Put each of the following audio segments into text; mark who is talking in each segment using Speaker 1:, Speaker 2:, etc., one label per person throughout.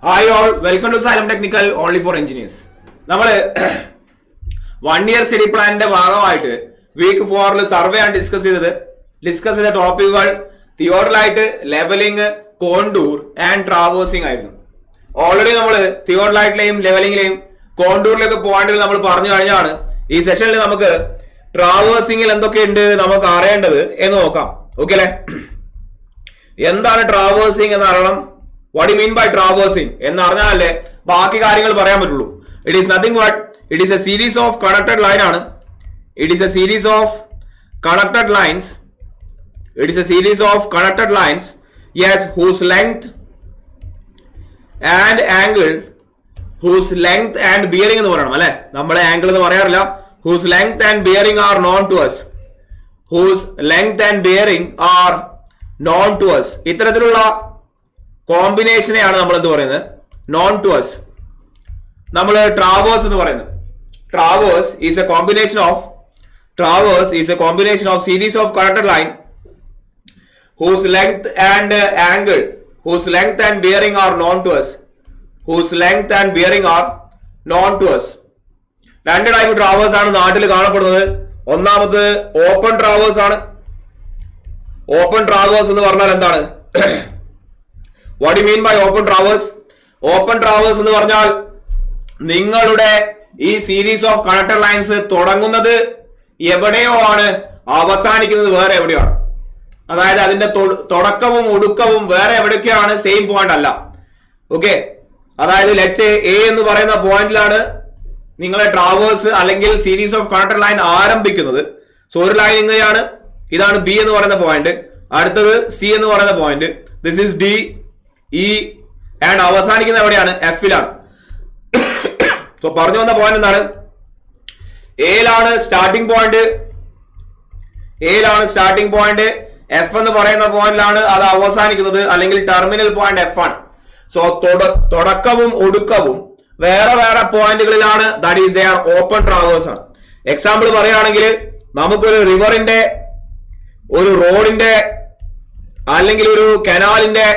Speaker 1: Hi all, welcome to Salem Technical only for engineers. നമ്മൾ 1 year study പ്ലാനിന്റെ ഭാഗമായിട്ട് week 4 survey ആണ് discuss ചെയ്ത ടോപ്പിക്കുകൾ തിയോറിലായിട്ട് levelling, contour and traversing ആയിരുന്നു. Already നമ്മൾ തിയോറിലായിട്ടിലെയും ലെവലിംഗിലെയും കോണ്ടൂറിലൊക്കെ പോയിന്റുകൾ നമ്മൾ പറഞ്ഞു കഴിഞ്ഞാണ്. ഈ സെഷനിൽ നമുക്ക് ട്രാവേഴ്സിംഗിൽ എന്തൊക്കെയുണ്ട് നമുക്ക് അറിയേണ്ടത് എന്ന് നോക്കാം. ഓക്കെ അല്ലേ? എന്താണ് ട്രാവേഴ്സിംഗ് എന്ന് അറിയണം. What you mean by traversing എന്ന് അറിഞ്ഞാലല്ലേ ബാക്കി കാര്യങ്ങൾ പറയാൻ പറ്റുള്ളൂ. It is nothing but it is a series of connected line ആണ്. It is a series of connected lines. It is a series of connected lines yes whose length and angle whose length and bearing എന്ന് പറയണം അല്ലെ. നമ്മളെ angle എന്ന് പറയാറില്ല. Whose length and bearing are known to us. Whose length and bearing are known to us. ഇത്തരത്തിലുള്ള കോമ്പിനേഷനെയാണ് നമ്മൾ എന്ത് പറയുന്നത്? Known to us. നമ്മൾ ട്രാവേഴ്സ് എന്ന് പറയുന്നത്. Traverse is a combination of series of connected line whose length and angle, whose length and bearing are known to us. Whose length and bearing are known to us. രണ്ട് type traverse ആണ് നാട്ടിൽ കാണപ്പെടുന്നത്. ഒന്നാമത് open traverse ആണ്. Open traverse എന്ന് പറഞ്ഞാൽ എന്താണ്? What you mean by open traverse? Open traverse എന്ന് പറഞ്ഞാൽ നിങ്ങളുടെ ഈ സീരീസ് ഓഫ് കണക്റ്റഡ് ലൈൻസ് തുടങ്ങുന്നത് എവിടെയോ ആണ്, അവസാനിക്കുന്നത് വേറെ എവിടെയോ ആണ്. അതായത് അതിന്റെ തുടക്കവും ഒടുക്കവും വേറെ എവിടേക്കാണ്, സെയിം പോയിന്റ് അല്ല. ഓക്കെ, അതായത് ലെറ്റ്സ് എ എന്ന് പറയുന്ന പോയിന്റിലാണ് നിങ്ങളെ ട്രാവേഴ്സ് അല്ലെങ്കിൽ സീരീസ് ഓഫ് കണക്റ്റഡ് ലൈൻ ആരംഭിക്കുന്നത്. സോ ഒരു ലൈൻ ഇങ്ങനെയാണ്, ഇതാണ് ബി എന്ന് പറയുന്ന പോയിന്റ്, അടുത്തത് സി എന്ന് പറയുന്ന point, this is D, E and അവസാനിക്കുന്ന എവിടെയാണ്? എഫിലാണ്. സോ പറഞ്ഞു വന്ന പോയിന്റ് എന്താണ്? എയിലാണ് സ്റ്റാർട്ടിംഗ് പോയിന്റ്. എഫ് എന്ന് പറയുന്ന പോയിന്റിലാണ് അത് അവസാനിക്കുന്നത്, അല്ലെങ്കിൽ ടെർമിനൽ പോയിന്റ് എഫ് ആണ്. സോ തുടക്കവും ഒടുക്കവും വേറെ വേറെ പോയിന്റുകളിലാണ്. That is their open traverse ആണ്. എക്സാമ്പിൾ പറയുകയാണെങ്കിൽ നമുക്കൊരു റിവറിന്റെ, ഒരു റോഡിന്റെ, അല്ലെങ്കിൽ ഒരു കനാലിന്റെ,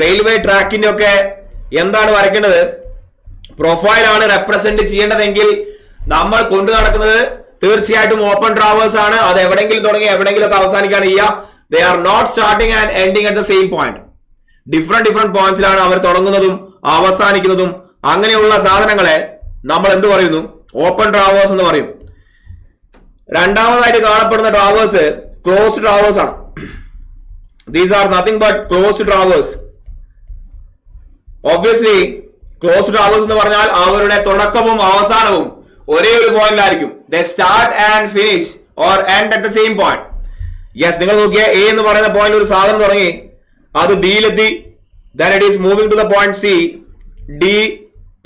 Speaker 1: റെയിൽവേ ട്രാക്കിന്റെ ഒക്കെ എന്താണ് വരയ്ക്കേണ്ടത്? പ്രൊഫൈലാണ് റെപ്രസെന്റ് ചെയ്യേണ്ടതെങ്കിൽ നമ്മൾ കൊണ്ടു നടക്കുന്നത് തീർച്ചയായിട്ടും ഓപ്പൺ ട്രാവേഴ്സ് ആണ്. അത് എവിടെയെങ്കിലും തുടങ്ങി എവിടെയെങ്കിലും ഒക്കെ അവസാനിക്കാണ് ചെയ്യുക. They are not starting and ending at the same point. Different പോയിന്റ്സിലാണ് അവർ തുടങ്ങുന്നതും അവസാനിക്കുന്നതും. അങ്ങനെയുള്ള സാധനങ്ങളെ നമ്മൾ എന്ത് പറയുന്നു? ഓപ്പൺ ട്രാവേഴ്സ് എന്ന് പറയും. രണ്ടാമതായിട്ട് കാണപ്പെടുന്ന ട്രാവേഴ്സ് ക്ലോസ്ഡ് ട്രാവേഴ്സ് ആണ്. These are nothing but closed traverse. Obviously closed traverse എന്ന് പറഞ്ഞാൽ അവരുടെ തുടക്കവും അവസാനവും ഒരേ ഒരു പോയിന്റിലായിരിക്കും. They start and finish or end at the same point. Yes, നിങ്ങൾ നോക്കിയ എ എന്ന് പറയുന്ന പോയിന്റ് ഒരു സാധനം തുടങ്ങി, അത് ബിയിലെത്തി, then it is moving to the point C, D,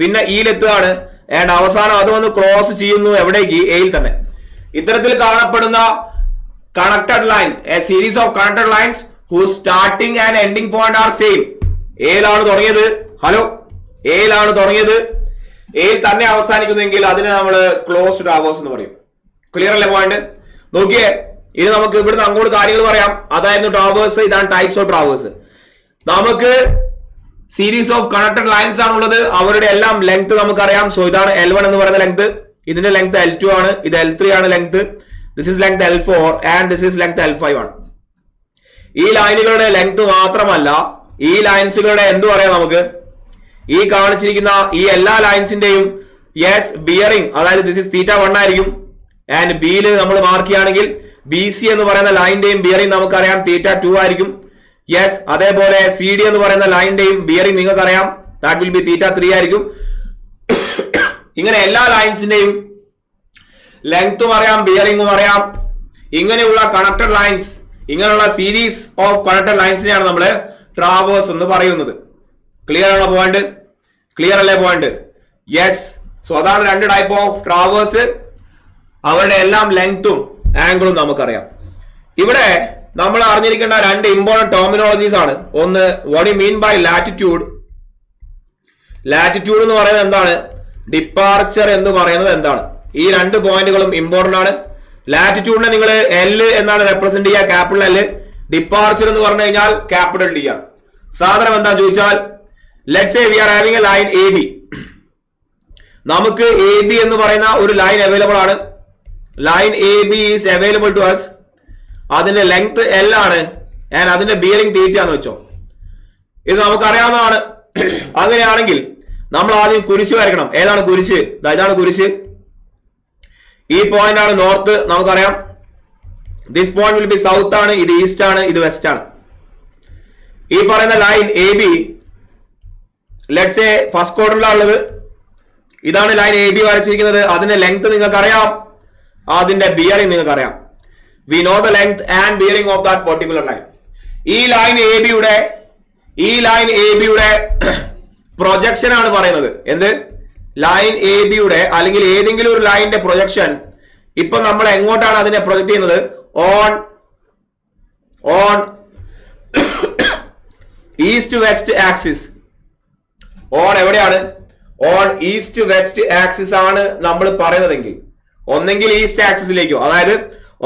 Speaker 1: പിന്നെ ഇയിലെത്തുകയാണ്, ആൻഡ് അവസാനം അത് വന്ന് ക്ലോസ് ചെയ്യുന്നു എവിടേക്ക്? എയിൽ തന്നെ. ഇത്തരത്തിൽ കാണപ്പെടുന്ന connected lines, a series of connected lines whose starting and ending point are same. എയിലാണ് തുടങ്ങിയത്, എയിൽ തന്നെ അവസാനിക്കുന്നെങ്കിൽ അതിനെ നമ്മൾ ക്ലോസ്ഡ് ട്രാവേഴ്സ് എന്ന് പറയും. ക്ലിയർ അല്ലേ പോയിന്റ്? നോക്കിയേ, ഇനി നമുക്ക് ഇവിടുന്ന് അങ്ങോട്ട് കാര്യങ്ങൾ പറയാം. അതായിരുന്നു ട്രാവേഴ്സ്. ഇതാണ് ടൈപ്സ് ഓഫ് ട്രാവേഴ്സ്. നമുക്ക് സീരീസ് ഓഫ് കണക്റ്റഡ് ലൈൻസ് ആണുള്ളത്. അവരുടെ എല്ലാം ലെങ്ത് നമുക്കറിയാം. സോ ഇതാണ് L1 എന്ന് പറയുന്ന ലെങ്ത്, ഇതിന്റെ ലെങ്ത് L2 ആണ്, ഇത് L3 ആണ് length, this is length L4 and this is length L5 ആണ്. ഈ ലൈനുകളുടെ ലെങ്ത് മാത്രമല്ല, ഈ ലൈൻസുകളുടെ എന്തു പറയാം നമുക്ക്? ഈ കാണിച്ചിരിക്കുന്ന ഈ എല്ലാ ലൈൻസിന്റെയും യെസ് ബിയറിംഗ്, അതായത് ദിസ് ഇസ് θ1 ആയിരിക്കും. ആൻഡ് ബിയിൽ നമ്മൾ മാർക്ക് ചെയ്യുകയാണെങ്കിൽ BC എന്ന് പറയുന്ന ലൈനിന്റെയും ബിയറിംഗ് നമുക്കറിയാം θ2 ആയിരിക്കും. യെസ്, അതേപോലെ CD എന്ന് പറയുന്ന ലൈനിന്റെയും ബിയറിംഗ് നിങ്ങൾക്കറിയാം, ദാറ്റ് വിൽ ബി θ3 ആയിരിക്കും. ഇങ്ങനെ എല്ലാ ലൈൻസിന്റെയും ലെങ്ത്തും അറിയാം, ബിയറിംഗും അറിയാം. ഇങ്ങനെയുള്ള കണക്റ്റഡ് ലൈൻസ്, ഇങ്ങനെയുള്ള സീരീസ് ഓഫ് കണക്റ്റഡ് ലൈൻസിനെയാണ് നമ്മൾ ട്രാവേഴ്സ് എന്ന് പറയുന്നത്. ക്ലിയർ ആണോ പോയിന്റ്? ക്ലിയർ അല്ലേ പോയിന്റ്? യെസ്. സോ അതാണ് രണ്ട് ടൈപ്പ് ഓഫ് ട്രാവേഴ്സ്. അവരുടെ എല്ലാം ലെങ്ത്തും ആംഗിളും നമുക്കറിയാം. ഇവിടെ നമ്മൾ അറിഞ്ഞിരിക്കേണ്ട രണ്ട് ഇമ്പോർട്ടന്റ് ടെർമിനോളജീസ് ആണ്. ഒന്ന്, what you mean by latitude. Latitude എന്ന് പറയുന്നത് എന്താണ്? ഡിപ്പാർച്ചർ എന്ന് പറയുന്നത് എന്താണ്? ഈ രണ്ട് പോയിന്റുകളും ഇമ്പോർട്ടന്റ് ആണ്. ലാറ്റിറ്റ്യൂഡിനെ നിങ്ങൾ L എന്നാണ് റെപ്രസെന്റ് ചെയ്യുക, ക്യാപിറ്റൽ L. ഡിപ്പാർച്ചർ എന്ന് പറഞ്ഞു കഴിഞ്ഞാൽ ക്യാപിറ്റൽ D ആണ്. സാധനം എന്താ ചോദിച്ചാൽ let's say we are having a line A B. നമുക്ക് എ ബി എന്ന് പറയുന്ന ഒരു ലൈൻ അവൈലബിൾ ആണ്. Line A B is available to us. അതിന്റെ ലെങ്ത് എൽ ആണ് ആൻഡ് അതിന്റെ ബിയറിംഗ് തീറ്റ എന്ന് വെച്ചോ. ഇത് നമുക്കറിയാവുന്നതാണ്. അങ്ങനെയാണെങ്കിൽ നമ്മൾ ആദ്യം കുരിശ് വരയ്ക്കണം. ഏതാണ് കുരിശ്? ഇതാണ് കുരിശ്. ഈ പോയിന്റ് ആണ് നോർത്ത്, നമുക്കറിയാം. This point will be south ആണ്, ഇത് ഈസ്റ്റ് ആണ്, ഇത് വെസ്റ്റ് ആണ്. ഈ പറയുന്ന line A B let's say first ക്വാർട്ടറിലാണ് ഉള്ളത്. ഇതാണ് ലൈൻ എ ബി വരച്ചിരിക്കുന്നത്. അതിന്റെ ലെങ്ത് നിങ്ങൾക്ക് അറിയാം, അതിന്റെ ബിയറിംഗ് നിങ്ങൾക്ക് അറിയാം. We know the length and bearing of that particular line. ഈ ലൈൻ എ ബിയുടെ പ്രൊജക്ഷൻ ആണ് പറയുന്നത്. എന്ത്? ലൈൻ എ ബിയുടെ അല്ലെങ്കിൽ ഏതെങ്കിലും ഒരു ലൈനിന്റെ പ്രൊജക്ഷൻ ഇപ്പൊ നമ്മൾ എങ്ങോട്ടാണ് അതിനെ പ്രൊജക്ട് ചെയ്യുന്നത്? On east west axis. On എവിടെയാണ്? ഓൺ ഈസ്റ്റ് വെസ്റ്റ് ആക്സിസ് ആണ് നമ്മൾ പറയുന്നതെങ്കിൽ ഒന്നെങ്കിൽ ഈസ്റ്റ് ആക്സിസിലേക്കോ, അതായത്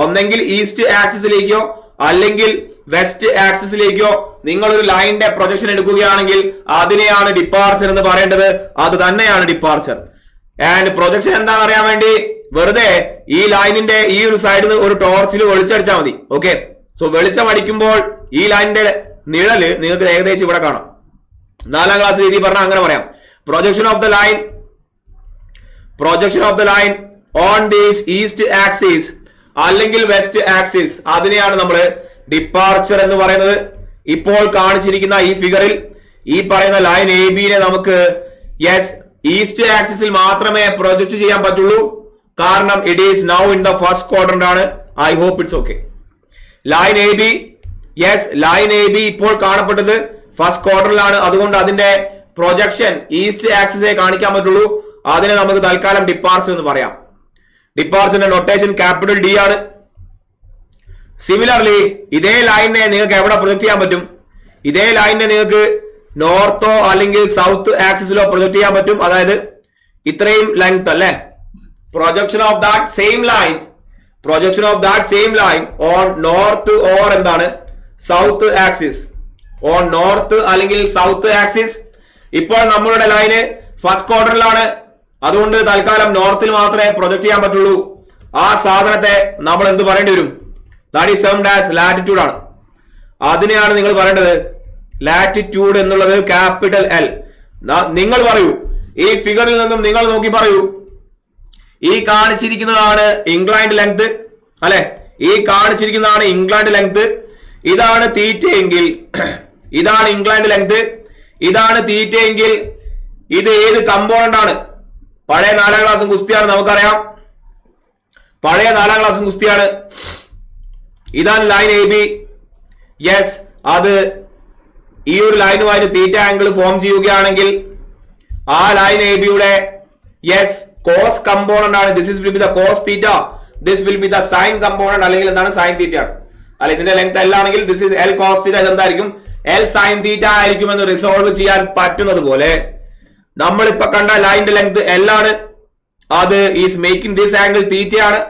Speaker 1: ഒന്നെങ്കിൽ ഈസ്റ്റ് ആക്സിസിലേക്കോ അല്ലെങ്കിൽ വെസ്റ്റ് ആക്സിസിലേക്കോ നിങ്ങൾ ഒരു ലൈനിന്റെ പ്രൊജക്ഷൻ എടുക്കുകയാണെങ്കിൽ അതിനെയാണ് ഡിപ്പാർച്ചർ എന്ന് പറയേണ്ടത്. അത് തന്നെയാണ് ഡിപ്പാർച്ചർ. ആൻഡ് പ്രൊജക്ഷൻ എന്താണെന്ന് അറിയാൻ വേണ്ടി വെറുതെ ഈ ലൈനിന്റെ ഈ ഒരു സൈഡിൽ നിന്ന് ഒരു ടോർച്ചിൽ വെളിച്ചടിച്ചാൽ മതി. ഓക്കെ, സോ വെളിച്ചം അടിക്കുമ്പോൾ ഈ ലൈനിന്റെ നിഴല് നിങ്ങൾക്ക് ഏകദേശം ഇവിടെ കാണാം. 4ാം ക്ലാസ് രീതി പറഞ്ഞാൽ അങ്ങനെ പറയാം. Projection of the line on these east axis അല്ലെങ്കിൽ വെസ്റ്റ് ആക്സിസ്, അതിനെയാണ് നമ്മൾ ഡിപ്പാർച്ചർ എന്ന് പറയുന്നത്. ഇപ്പോൾ കാണിച്ചിരിക്കുന്ന ഈ ഫിഗറിൽ ഈ പറയുന്ന ലൈൻ എ ബിനെ നമുക്ക് ഈസ്റ്റ് ആക്സിസിൽ മാത്രമേ പ്രൊജക്ട് ചെയ്യാൻ പറ്റുള്ളൂ. കാരണം it is now in the first quadrant ആണ്. I hope it's okay. Line A B ഇപ്പോൾ കാണപ്പെട്ടത് ഫസ്റ്റ് ക്വാർട്ടറിലാണ്. അതുകൊണ്ട് അതിന്റെ പ്രൊജക്ഷൻ ഈസ്റ്റ് ആക്സിസെ കാണിക്കാൻ പറ്റുള്ളൂ. അതിനെ നമുക്ക് തൽക്കാലം ഡിപ്പാർച്ചർ എന്ന് പറയാം. ഡിപ്പാർച്ചറിന്റെ നൊട്ടേഷൻ ക്യാപിറ്റൽ ഡി ആണ്. സിമിലർലി ഇതേ ലൈനിനെ നിങ്ങൾക്ക് എവിടെ പ്രൊജക്ട് ചെയ്യാൻ പറ്റും? ഇതേ ലൈനിനെ നിങ്ങൾക്ക് നോർത്തോ അല്ലെങ്കിൽ സൗത്ത് ആക്സിസിലോ പ്രൊജക്ട് ചെയ്യാൻ പറ്റും. അതായത് ഇത്രയും ലെങ്ത് അല്ലെ. Projection of that same line on north or എന്താണ് സൗത്ത് ആക്സിസ്. ഓൺ നോർത്ത് അല്ലെങ്കിൽ സൗത്ത് ആക്സിസ്. ഇപ്പോൾ നമ്മളുടെ ലൈന് ഫസ്റ്റ് ക്വാർട്ടറിലാണ്. അതുകൊണ്ട് തൽക്കാലം നോർത്തിൽ മാത്രമേ പ്രൊജക്ട് ചെയ്യാൻ പറ്റുള്ളൂ. ആ സാധനത്തെ നമ്മൾ എന്ത് പറയേണ്ടി വരും? That is termed as latitude ആണ്. അതിനെയാണ് നിങ്ങൾ പറയേണ്ടത് ലാറ്റിറ്റ്യൂഡ് എന്നുള്ളത് ക്യാപിറ്റൽ എൽ. നിങ്ങൾ പറയൂ, ഈ ഫിഗറിൽ നിന്നും നിങ്ങൾ നോക്കി പറയൂ, ഈ കാണിച്ചിരിക്കുന്നതാണ് ഇംഗ്ലണ്ട് ലെങ്ത് അല്ലെ? ഈ കാണിച്ചിരിക്കുന്നതാണ് ഇംഗ്ലണ്ട് ലെങ്ത്. ഇതാണ് തീറ്റയെങ്കിൽ ഇതാണ് ഇംഗ്ലണ്ട് ലെങ്ത്. ഇതാണ് തീറ്റയെങ്കിൽ ഇത് ഏത് കമ്പോണന്റ് ആണ്? പഴയ 4ാം ക്ലാസ്സും ഗുസ്തിയാണ്, നമുക്കറിയാം. പഴയ 4ാം ക്ലാസ്സും ഗുസ്തിയാണ്. ഇതാണ് ലൈൻ എ ബി. അത് ഈ ഒരു ലൈനുമായിട്ട് തീറ്റ ആംഗിൾ ഫോം ചെയ്യുകയാണെങ്കിൽ ആ ലൈൻ എ ബിയുടെ കോസ് കമ്പോണന്റ് ആണ്. This will be the cos theta, this will be the sine component, അല്ലെങ്കിൽ എന്താണ് സൈൻ തീറ്റ ആണ്. അല്ല, ഇതിന്റെ ലെങ്ത് എൽ ആണെങ്കിൽ this is L cos theta. ഇതെന്തായിരിക്കും? എൽ സൈൻ തീറ്റ ആയിരിക്കും എന്ന് റിസോൾവ് ചെയ്യാൻ പറ്റുന്നത് പോലെ നമ്മളിപ്പോ കണ്ട ലൈനിന്റെ ലെങ്ത് എൽ ആണ്. അത് ഈസ് മേക്കിംഗ് ദിസ് ആംഗിൾ തീറ്റയാണ്.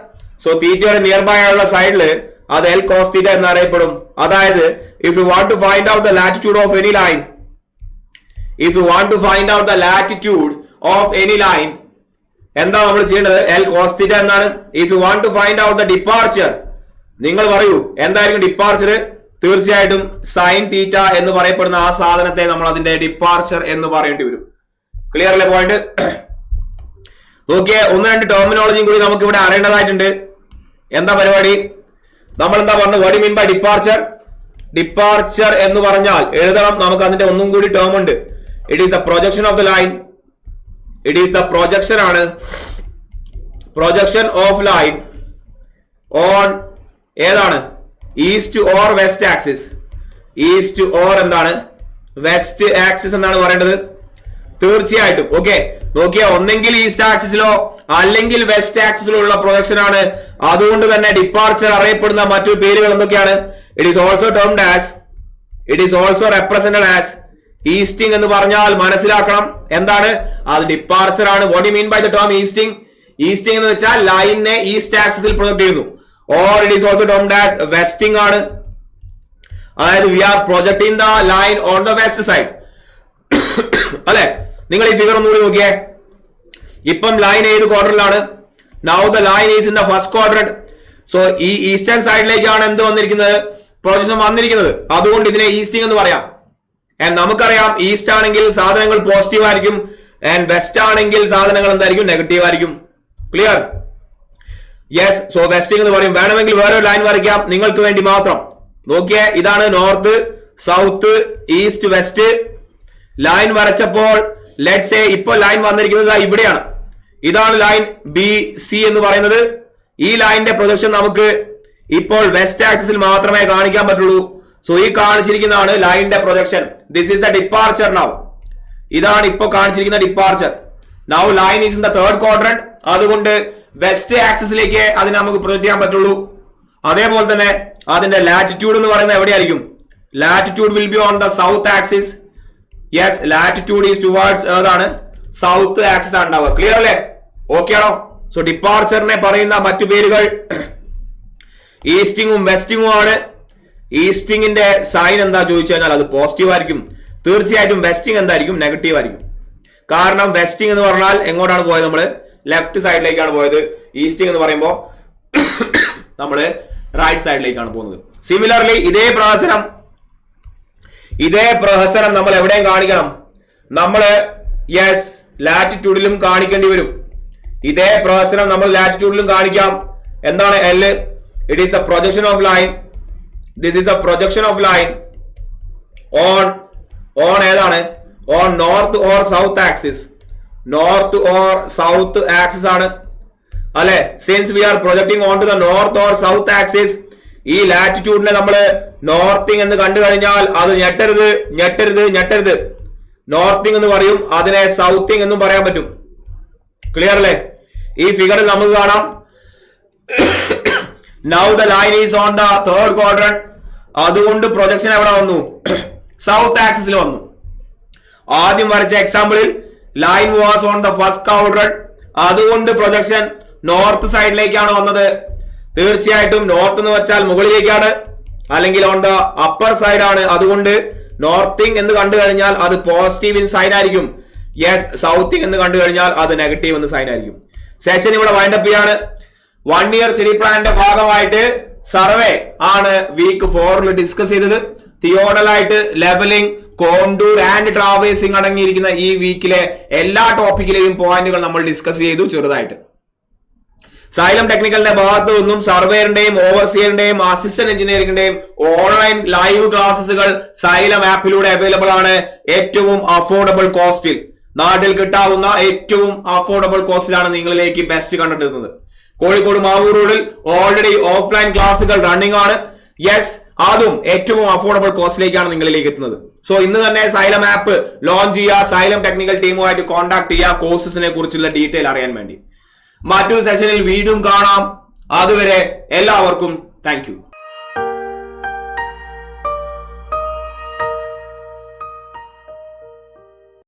Speaker 1: സോ തീറ്റയുടെ നിയർ ബൈ ആയുള്ള സൈഡില് അത് എൽ കോസ് തീറ്റ എന്നറിയപ്പെടും. അതായത് if you want to find out the latitude of any line, എന്താ നമ്മൾ ചെയ്യേണ്ടത്? എൽ കോസ് തീറ്റ എന്നാണ്. If you want to find out the departure, നിങ്ങൾ പറയൂ എന്തായിരിക്കും ഡിപ്പാർച്ചർ? തീർച്ചയായിട്ടും സൈൻ തീറ്റ എന്ന് പറയപ്പെടുന്ന ആ സാധനത്തെ നമ്മൾ അതിന്റെ ഡിപ്പാർച്ചർ എന്ന് പറയേണ്ടി വരും. ക്ലിയർ അല്ലേ പോയിന്റ്? നോക്കിയേ, 1-2 ടെർമിനോളജിയും കൂടി നമുക്ക് ഇവിടെ അറിയേണ്ടതായിട്ടുണ്ട്. എന്താ പരിപാടി? നമ്മൾ എന്താ പറഞ്ഞു? What you mean by departure? Departure എന്ന് പറഞ്ഞാൽ എഴുതണം. നമുക്ക് അതിന്റെ ഒന്നും കൂടി ടേം ഉണ്ട്. It is the projection of the line. It is the projection ആണ്. പ്രൊജക്ഷൻ ഓഫ് ലൈൻ ഓൺ ഏതാണ്? East or west axis. East or എന്താണ്? വെസ്റ്റ് ആക്സിസ് എന്നാണ് പറയേണ്ടത്. തീർച്ചയായിട്ടും. ഓക്കെ, നോക്കിയ ഒന്നെങ്കിൽ ഈസ്റ്റ് ആക്സിസിലോ അല്ലെങ്കിൽ വെസ്റ്റ് ആക്സിസിലോ ഉള്ള പ്രൊജക്ഷൻ ആണ്. അതുകൊണ്ട് തന്നെ ഡിപ്പാർച്ചർ അറിയപ്പെടുന്ന മറ്റൊരു പേരുകൾ എന്തൊക്കെയാണ്? It is also termed as, it is also represented as easting എന്ന് പറഞ്ഞാൽ മനസ്സിലാക്കണം എന്താണ്? അത് ഡിപ്പാർച്ചർ ആണ്. What you mean by the term easting? Easting എന്ന് വെച്ചാൽ ലൈനിനെ ഈസ്റ്റ് ആക്സിസിൽ പ്രൊജക്ട് ചെയ്യുന്നു. Or it is also termed as westing ആണ്. അതായത് we are projecting the line on the west side. അല്ലെ? നിങ്ങൾ ഈ ഫിഗർ ഒന്നുകൂടി നോക്കിയേ. ഇപ്പം ലൈൻ ഏത് ക്വാഡ്രന്റിലാണ്? Now the line is in the first quadrant. So ഈ ഈസ്റ്റേൺ സൈഡിലേക്കാണ് എന്ത് വന്നിരിക്കുന്നത്? പ്രൊജക്ഷൻ വന്നിരിക്കുന്നത്. അതുകൊണ്ട് ഇതിനെ ഈസ്റ്റിംഗ് എന്ന് പറയാം. ആൻഡ് നമുക്കറിയാം ഈസ്റ്റ് ആണെങ്കിൽ സാധനങ്ങൾ പോസിറ്റീവ് ആയിരിക്കും, ആൻഡ് വെസ്റ്റ് ആണെങ്കിൽ സാധനങ്ങൾ എന്തായിരിക്കും? നെഗറ്റീവ് ആയിരിക്കും. ക്ലിയർ? യെസ്. സോ വെസ്റ്റിംഗ് എന്ന് പറയും. വേണമെങ്കിൽ വേറെ ലൈൻ വരയ്ക്കാം നിങ്ങൾക്ക് വേണ്ടി മാത്രം. നോക്കിയേ, ഇതാണ് north, south, east, west. Line വരച്ചപ്പോൾ ലെറ്റ്സ് സേ ഇപ്പൊ ലൈൻ വന്നിരിക്കുന്നത് ഇവിടെയാണ്. ഇതാണ് ലൈൻ ബി സി എന്ന് പറയുന്നത്. ഈ ലൈനിന്റെ പ്രൊജക്ഷൻ നമുക്ക് ഇപ്പോൾ വെസ്റ്റ് ആക്സിസിൽ മാത്രമേ കാണിക്കാൻ പറ്റുള്ളൂ. സോ ഈ കാണിച്ചിരിക്കുന്നതാണ് ലൈനിന്റെ projection. This is the departure now. ഇതാണ് ഇപ്പൊ കാണിച്ചിരിക്കുന്ന departure. Now line is in the third quadrant. അതുകൊണ്ട് വെസ്റ്റ് ആക്സിസിലേക്ക് അതിനെ നമുക്ക് പ്രൊജക്ട് ചെയ്യാൻ പറ്റുള്ളൂ. അതേപോലെ തന്നെ അതിന്റെ ലാറ്റിറ്റ്യൂഡ് എന്ന് പറയുന്നത് എവിടെയായിരിക്കും? Latitude will be on the south axis. Yes, latitude is towards ഏതാണ്? സൗത്ത് ആക്സിസ് ആണ് ഉണ്ടാവുക. ക്ലിയർ അല്ലേ? ഓക്കെ ആണോ? സോ ഡിപ്പാർച്ചറിനെ പറയുന്ന മറ്റു പേരുകൾ ഈസ്റ്റിങ്ങും വെസ്റ്റിങ്ങും ആണ്. ഈസ്റ്റിങ്ങിന്റെ സൈൻ എന്താ ചോദിച്ചു കഴിഞ്ഞാൽ അത് പോസിറ്റീവ് ആയിരിക്കും. തീർച്ചയായിട്ടും വെസ്റ്റിംഗ് എന്തായിരിക്കും? നെഗറ്റീവ് ആയിരിക്കും. കാരണം വെസ്റ്റിംഗ് എന്ന് പറഞ്ഞാൽ എങ്ങോട്ടാണ് പോയത്? നമ്മള് ലെഫ്റ്റ് സൈഡിലേക്കാണ് പോയത്. ഈസ്റ്റിംഗ് എന്ന് പറയുമ്പോൾ നമ്മള് റൈറ്റ് സൈഡിലേക്കാണ് പോകുന്നത്. സിമിലർലി ഇതേ പ്രഹസനം നമ്മൾ എവിടെയും കാണിക്കണം? നമ്മള് യെസ് ലാറ്റിറ്റ്യൂഡിലും കാണിക്കേണ്ടി വരും. ഇതേ പ്രഹസനം നമ്മൾ ലാറ്റിറ്റ്യൂഡിലും കാണിക്കാം. എന്താണ് L? It is a projection of line. This is a projection of line on ഏതാണ്? On north or south axis. North or south axis ആണ് അല്ലെ? Since we are projecting on to the north or south axis, ഈ ലാറ്റിറ്റ്യൂഡിനെ നമ്മൾ northing എന്ന് കണ്ടു കഴിഞ്ഞാൽ അത് ഞെട്ടരുത്. നോർത്തിങ് എന്ന് പറയും, അതിനെ സൗത്തിങ് എന്നും പറയാൻ പറ്റും. ക്ലിയർ അല്ലേ? ഈ ഫിഗറിൽ നമുക്ക് കാണാം now the line is on the third quadrant. അതുകൊണ്ട് പ്രൊജക്ഷൻ എവിടെ വന്നു? സൗത്ത് ആക്സിസിൽ വന്നു. ആദ്യം വരച്ച എക്സാമ്പിളിൽ line was on the first quadrant. അതുകൊണ്ട് പ്രൊജക്ഷൻ നോർത്ത് സൈഡിലേക്കാണ് വന്നത്. തീർച്ചയായിട്ടും നോർത്ത് എന്ന് വെച്ചാൽ മുകളിലേക്കാണ്, അല്ലെങ്കിൽ ഓൺ ദ അപ്പർ സൈഡ് ആണ്. അതുകൊണ്ട് നോർത്തിങ് എന്ന് കണ്ടു കഴിഞ്ഞാൽ അത് പോസിറ്റീവ് ഇൻ സൈൻ ആയിരിക്കും. യെസ്, സൗത്തിങ് എന്ന് കണ്ടു കഴിഞ്ഞാൽ അത് നെഗറ്റീവ് എന്ന് സൈൻ ആയിരിക്കും. സെഷൻ ഇവിടെ വൈൻഡപ്പ് ചെയ്യാണ്. 1 ഇയർ സ്റ്റഡി പ്ലാനിന്റെ ഭാഗമായിട്ട് സർവേ ആണ് വീക്ക് 4 ഡിസ്കസ് ചെയ്തത്. തിയോഡലായിട്ട് ലെവലിംഗ്, കോണ്ടൂർ ആൻഡ് ട്രാവേസിംഗ് അടങ്ങിയിരിക്കുന്ന ഈ വീക്കിലെ എല്ലാ ടോപ്പിക്കിലെയും പോയിന്റുകൾ നമ്മൾ ഡിസ്കസ് ചെയ്തു ചെറുതായിട്ട്. സൈലം ടെക്നിക്കലിന്റെ ഭാഗത്തു നിന്നും സർവേറിന്റെയും ഓവർസിയറിന്റെയും അസിസ്റ്റന്റ് എഞ്ചിനീയറിംഗിന്റെയും ഓൺലൈൻ ലൈവ് ക്ലാസ്സുകൾ സൈലം ആപ്പിലൂടെ അവൈലബിൾ ആണ്. ഏറ്റവും അഫോർഡബിൾ കോസ്റ്റിൽ, നാട്ടിൽ കിട്ടാവുന്ന ഏറ്റവും അഫോർഡബിൾ കോസ്റ്റിലാണ് നിങ്ങളിലേക്ക് ബെസ്റ്റ് കണ്ടന്റ് എത്തുന്നത്. കോഴിക്കോട് മാവൂർ റോഡിൽ ഓൾറെഡി ഓഫ്ലൈൻ ക്ലാസ്സുകൾ റണ്ണിംഗ് ആണ്. യെസ്, അതും ഏറ്റവും അഫോർഡബിൾ കോസ്റ്റിലേക്കാണ് നിങ്ങളിലേക്ക് എത്തുന്നത്. സോ ഇന്ന് തന്നെ സൈലം ആപ്പ് ലോഞ്ച് ചെയ്യുക. സൈലം ടെക്നിക്കൽ ടീമുമായിട്ട് കോൺടാക്ട് ചെയ്യുക കോഴ്സസിനെ കുറിച്ചുള്ള ഡീറ്റെയിൽ അറിയാൻ വേണ്ടി. മറ്റൊരു സെഷനിൽ വീണ്ടും കാണാം. അതുവരെ എല്ലാവർക്കും താങ്ക് യു.